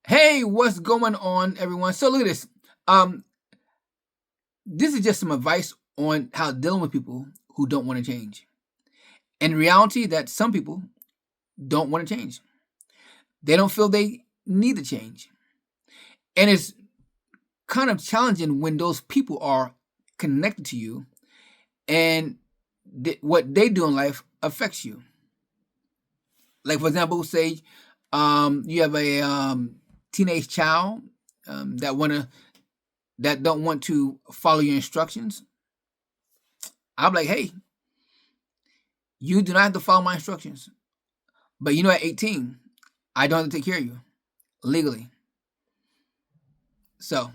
Hey, what's going on, everyone? So look at this. Um, this is just some advice on how dealing with people who don't want to change. And in reality, that some people don't want to change. They don't feel they need to change, and it's kind of challenging when those people are connected to you, and what they do in life affects you. Like for example, say you have a teenage child that don't want to follow your instructions. I'm like, hey, you do not have to follow my instructions. But you know, at 18, I don't have to take care of you legally. So,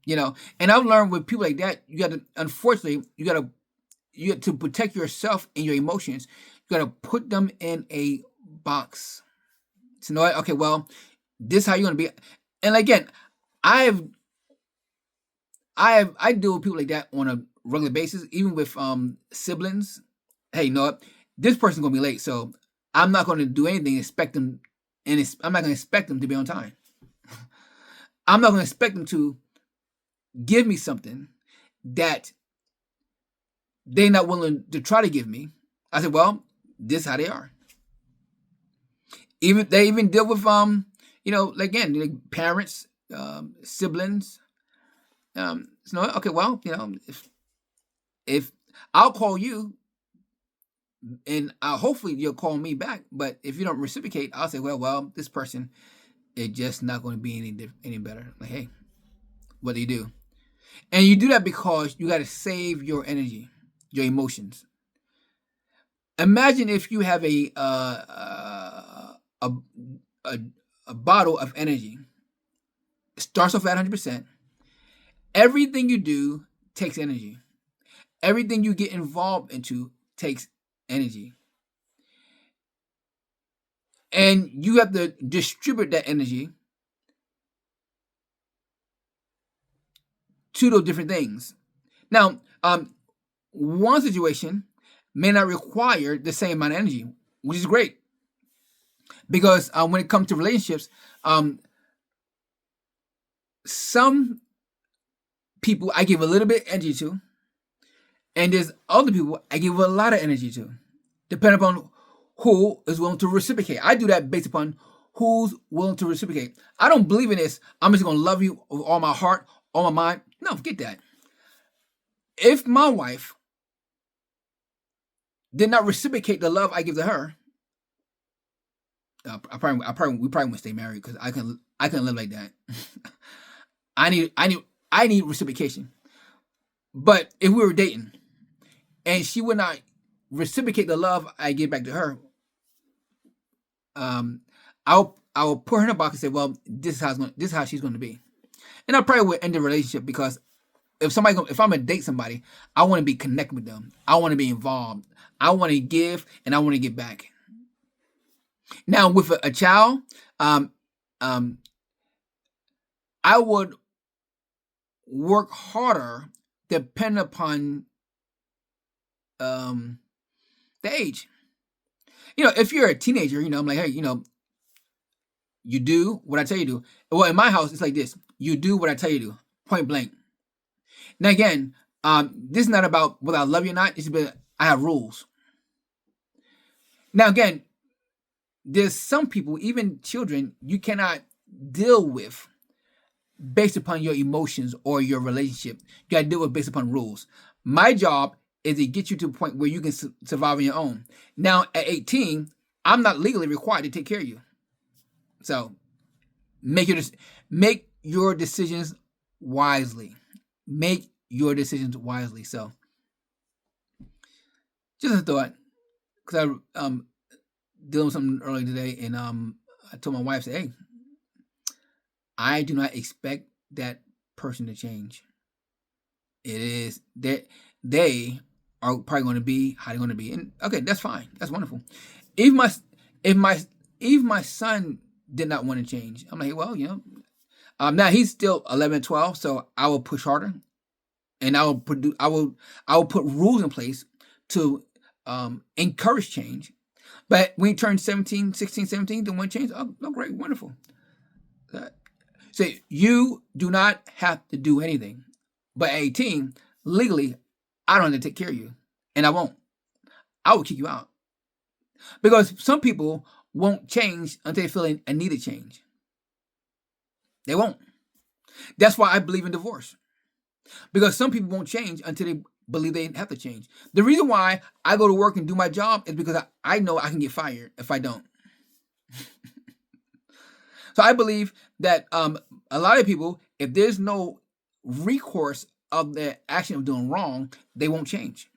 and I've learned with people like that, you got to, unfortunately, you got to protect yourself and your emotions. You got to put them in a box. So, you know what? Okay, well, this is how you're going to be. And again, I've, I deal with people like that on a regular basis, even with siblings. Hey, you know what? This person's gonna be late, so I'm not gonna do anything. Expect them, and I'm not gonna expect them to be on time. I'm not gonna expect them to give me something that they're not willing to try to give me. I said, well, this is how they are. Even they even deal with like, again, like parents, siblings. So okay, well, if I'll call you and hopefully you'll call me back. But if you don't reciprocate, I'll say, well, this person is just not going to be any better. Like, hey, what do you do? And you do that because you got to save your energy, your emotions. Imagine if you have a a, a bottle of energy. It starts off at 100%. Everything you do takes energy. Everything you get involved into takes energy. And you have to distribute that energy to those different things. Now, one situation may not require the same amount of energy, which is great because when it comes to relationships, some people I give a little bit of energy to, and there's other people I give a lot of energy to, depending upon who is willing to reciprocate. I do that based upon who's willing to reciprocate. I don't believe in this. I'm just going to love you with all my heart, all my mind. No, forget that. If my wife did not reciprocate the love I give to her, we probably wouldn't stay married because I couldn't live like that. I need reciprocation. But if we were dating and she would not reciprocate the love I give back to her, I'll put her in a box and say, well, this is how she's going to be, and I probably would end the relationship because if I'm gonna date somebody, I want to be connected with them. I want to be involved. I want to give and I want to get back. Now with a child, um, um, I would work harder depending upon the age. If you're a teenager, I'm like, hey, you do what I tell you to do. Well, in my house, it's like this: you do what I tell you to, point blank. Now again, this is not about whether I love you or not. It's about I have rules. Now again, there's some people, even children, you cannot deal with based upon your emotions or your relationship. You got to deal with based upon rules. My job is to get you to a point where you can survive on your own. Now, at 18, I'm not legally required to take care of you. So, make your decisions wisely. Make your decisions wisely. So, just a thought, because I dealing with something earlier today, and I told my wife, hey, I do not expect that person to change. It is that they are probably going to be how they're going to be, and okay, that's fine. That's wonderful. If my if my if my son did not want to change, I'm like, well, now he's still 11, 12, so I will push harder, and I will put rules in place to encourage change. But when he turned 17, 16, 17, the one change, oh, great, wonderful. Say you do not have to do anything. But at 18, legally, I don't have to take care of you. And I won't. I will kick you out. Because some people won't change until they feel a need to change. They won't. That's why I believe in divorce. Because some people won't change until they believe they have to change. The reason why I go to work and do my job is because I know I can get fired if I don't. So I believe that a lot of people, if there's no recourse of the action of doing wrong, they won't change.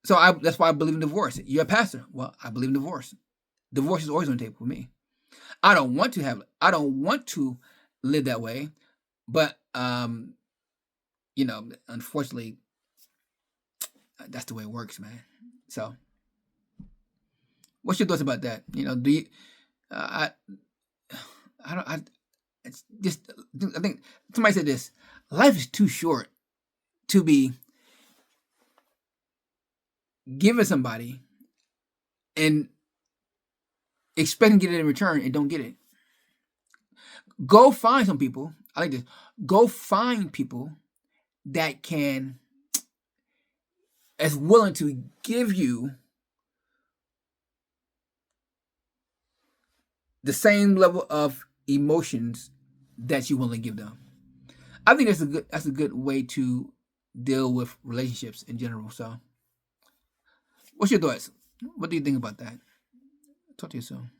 So that's why I believe in divorce. You're a pastor. Well, I believe in divorce. Divorce is always on the table for me. I don't want to live that way, but unfortunately, that's the way it works, man. So, what's your thoughts about that? Do you, I don't, it's just, I think somebody said this: life is too short to be giving somebody and expecting to get it in return and don't get it. Go find some people. I like this. Go find people that is willing to give you the same level of emotions that you want to give them. I think that's a good way to deal with relationships in general. So, what's your thoughts? What do you think about that? Talk to you soon.